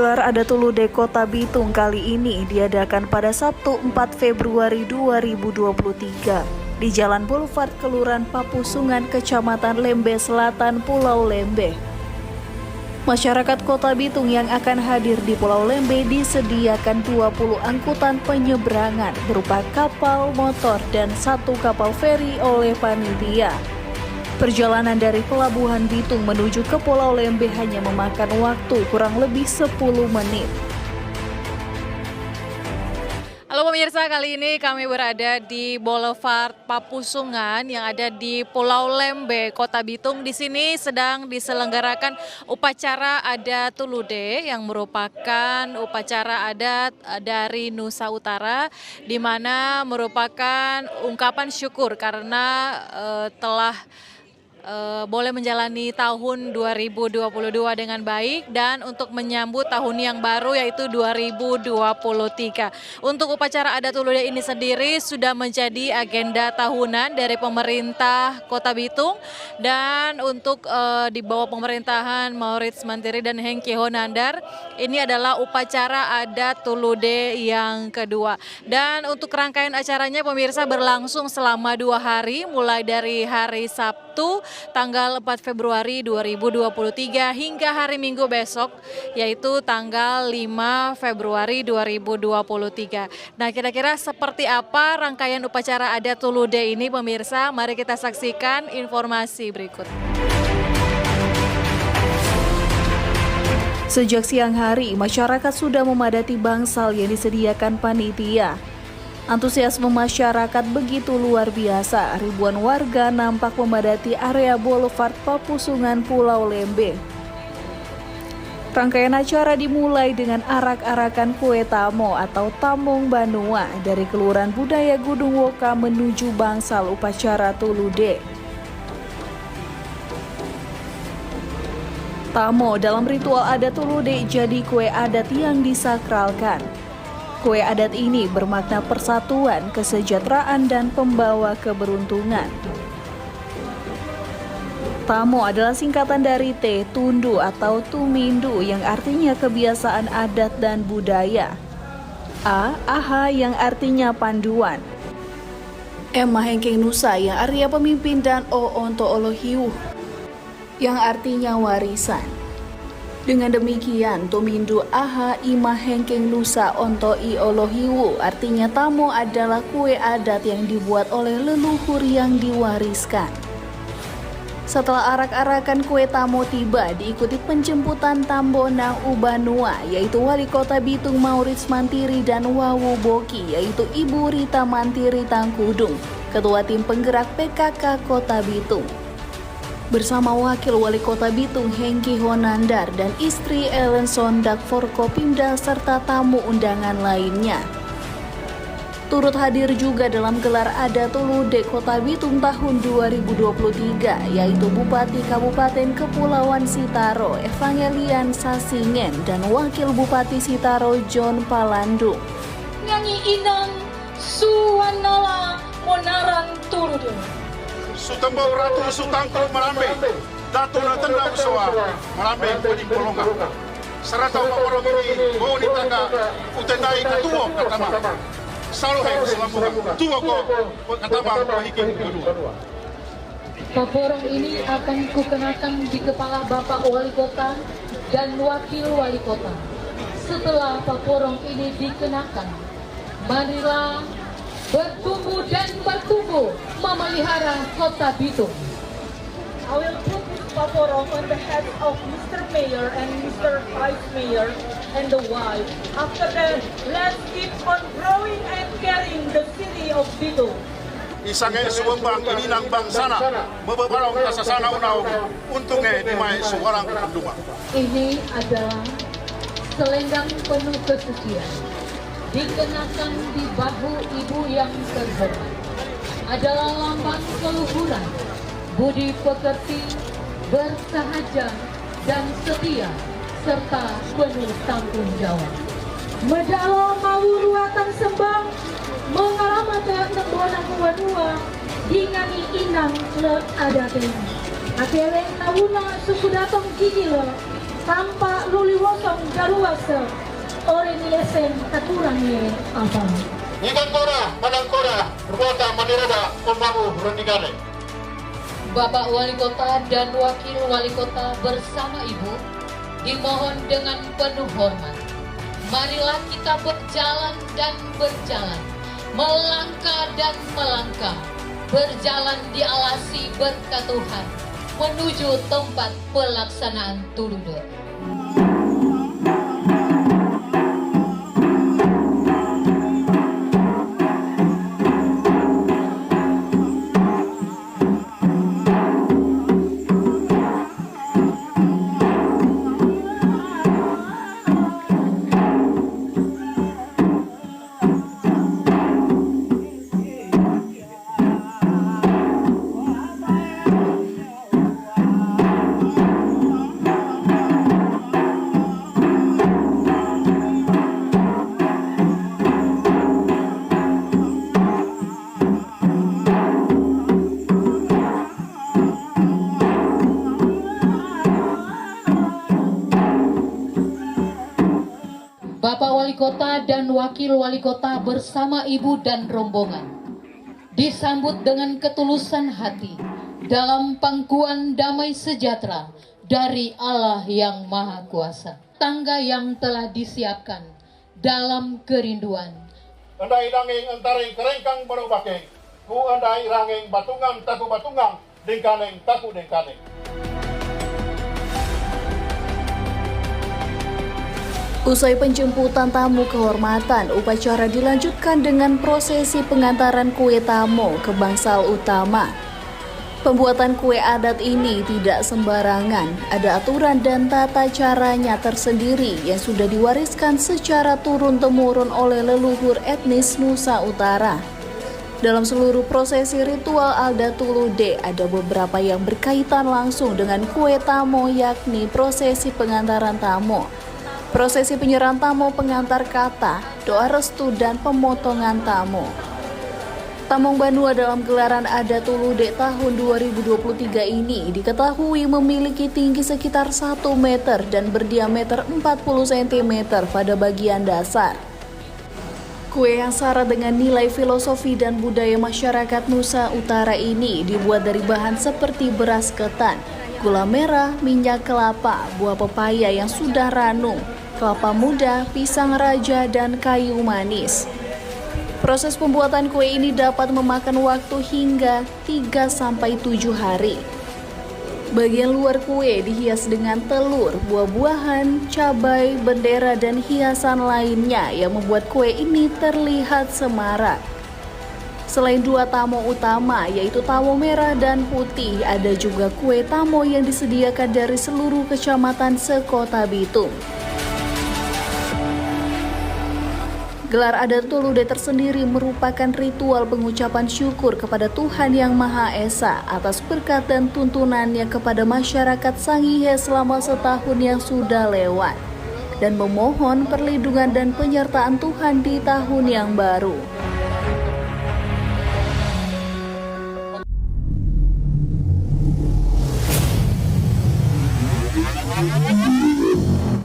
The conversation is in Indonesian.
Gelar Adat Tulude Kota Bitung kali ini diadakan pada Sabtu 4 Februari 2023 di Jalan Boulevard Kelurahan Papusungan, Kecamatan Lembe Selatan, Pulau Lembe. Masyarakat Kota Bitung yang akan hadir di Pulau Lembe disediakan 20 angkutan penyeberangan berupa kapal, motor, dan 1 kapal feri oleh panitia. Perjalanan dari Pelabuhan Bitung menuju ke Pulau Lembe hanya memakan waktu kurang lebih 10 menit. Halo pemirsa, kali ini kami berada di Boulevard Papusungan yang ada di Pulau Lembe, Kota Bitung. Di sini sedang diselenggarakan upacara adat Tulude yang merupakan upacara adat dari Nusa Utara, di mana merupakan ungkapan syukur karena telah boleh menjalani tahun 2022 dengan baik dan untuk menyambut tahun yang baru yaitu 2023. Untuk upacara adat Tulude ini sendiri sudah menjadi agenda tahunan dari pemerintah Kota Bitung dan untuk di bawah pemerintahan Maurits Mantiri dan Hengki Honandar, ini adalah upacara adat Tulude yang kedua. Dan untuk rangkaian acaranya pemirsa berlangsung selama 2 hari mulai dari hari Sabtu tanggal 4 Februari 2023 hingga hari Minggu besok yaitu tanggal 5 Februari 2023. Nah, kira-kira seperti apa rangkaian upacara adat Tulude ini pemirsa? Mari kita saksikan informasi berikut. Sejak siang hari, masyarakat sudah memadati bangsal yang disediakan panitia. Antusiasme masyarakat begitu luar biasa, ribuan warga nampak memadati area Boulevard Papusungan, Pulau Lembe. Rangkaian acara dimulai dengan arak-arakan kue tamo atau tamong banua dari Kelurahan Budaya Gudung Woka menuju bangsal upacara Tulude. Tamo dalam ritual adat Tulude jadi kue adat yang disakralkan. Kue adat ini bermakna persatuan, kesejahteraan, dan pembawa keberuntungan. Tamo adalah singkatan dari Te Tundu atau Tumindu yang artinya kebiasaan adat dan budaya. Aha yang artinya panduan. Mahengkeng Nusa yang artinya pemimpin dan Onto Olohiu yang artinya warisan. Dengan demikian, Tumindu Aha Mahengkeng Nusa Onto I Olohiwu artinya tamo adalah kue adat yang dibuat oleh leluhur yang diwariskan. Setelah arak-arakan kue tamo tiba, diikuti penjemputan Tambonang Ubanua, yaitu Wali Kota Bitung Maurits Mantiri dan Wawu Boki, yaitu Ibu Rita Mantiri Tangkudung, Ketua Tim Penggerak PKK Kota Bitung. Bersama Wakil Wali Kota Bitung Hengki Honandar dan istri Ellen Sondak Forkopimda serta tamu undangan lainnya. Turut hadir juga dalam gelar adat Tulude Kota Bitung tahun 2023 yaitu Bupati Kabupaten Kepulauan Sitaro Evangelian Sasingen dan Wakil Bupati Sitaro John Palandung. Nyanyi Inang Suwanala Monaran Tulude. Sutambau ratu sutangkul melambe, datu na tenda usawa melambe paling polonga. Serata orang ini mau ditangga utendai ketua katama. Saluhe selamuha tua ko katama hiking kedua. Paporong ini akan kukenakan di kepala Bapak Wali Kota dan Wakil Wali Kota. Setelah paporong ini dikenakan, marilah bertumbuh dan bertumbuh memelihara Kota Bitung. I will put this paporong on the head of Mr. Mayor and Mr. Vice Mayor and the wife. After that, let's keep on growing and carrying the city of Bitung. Isangnya suwembang ini nang bang sana, beberapa kasasana unau untungnya dimai seorang penduma. Ini adalah selendang penuh kesucian. Dikenakan di bahu ibu yang terhormat adalah lambang keluhuran, budi pekerti, bersahaja, dan setia, serta penuh tanggung jawab. Medalo mau ruatan sembang, mengalamata nembonang wanua, dingani inang le adaten. Akhirnya nawuna suku datang gigi le, Sampa luliwosong garuasa ore nilesen katurangnya abang. Ikan kora, padang kora, berkota mandirada, pembangu rendikane. Bapak Wali Kota dan Wakil Wali Kota bersama Ibu dimohon dengan penuh hormat. Marilah kita berjalan dan berjalan, melangkah dan melangkah, berjalan diawasi berkat Tuhan menuju tempat pelaksanaan Tuludo. Bapak Wali Kota dan Wakil Wali Kota bersama Ibu dan rombongan disambut dengan ketulusan hati dalam pangkuan damai sejahtera dari Allah yang Maha Kuasa. Tangga yang telah disiapkan dalam kerinduan. Andai rangeng antareng kerengkang barobakeng, ku andai rangeng batungang taku batungang, dengkaneng taku dengkaneng. Usai penjemputan tamu kehormatan, upacara dilanjutkan dengan prosesi pengantaran kue tamu ke bangsal utama. Pembuatan kue adat ini tidak sembarangan, ada aturan dan tata caranya tersendiri yang sudah diwariskan secara turun-temurun oleh leluhur etnis Nusa Utara. Dalam seluruh prosesi ritual Alda Tulude, ada beberapa yang berkaitan langsung dengan kue tamu, yakni prosesi pengantaran tamu, prosesi penyerahan tamu pengantar kata, doa restu, dan pemotongan tamu. Tamong Banua dalam gelaran Adat Tulude tahun 2023 ini diketahui memiliki tinggi sekitar 1 meter dan berdiameter 40 cm pada bagian dasar. Kue yang syarat dengan nilai filosofi dan budaya masyarakat Nusa Utara ini dibuat dari bahan seperti beras ketan, gula merah, minyak kelapa, buah pepaya yang sudah ranum, kelapa muda, pisang raja, dan kayu manis. Proses pembuatan kue ini dapat memakan waktu hingga 3-7 hari. Bagian luar kue dihias dengan telur, buah-buahan, cabai, bendera, dan hiasan lainnya yang membuat kue ini terlihat semarak. Selain 2 tamu utama, yaitu tamu merah dan putih, ada juga kue tamu yang disediakan dari seluruh kecamatan sekota Bitung. Gelar Adat Tulude tersendiri merupakan ritual pengucapan syukur kepada Tuhan Yang Maha Esa atas berkat dan tuntunannya kepada masyarakat Sangihe selama setahun yang sudah lewat, dan memohon perlindungan dan penyertaan Tuhan di tahun yang baru.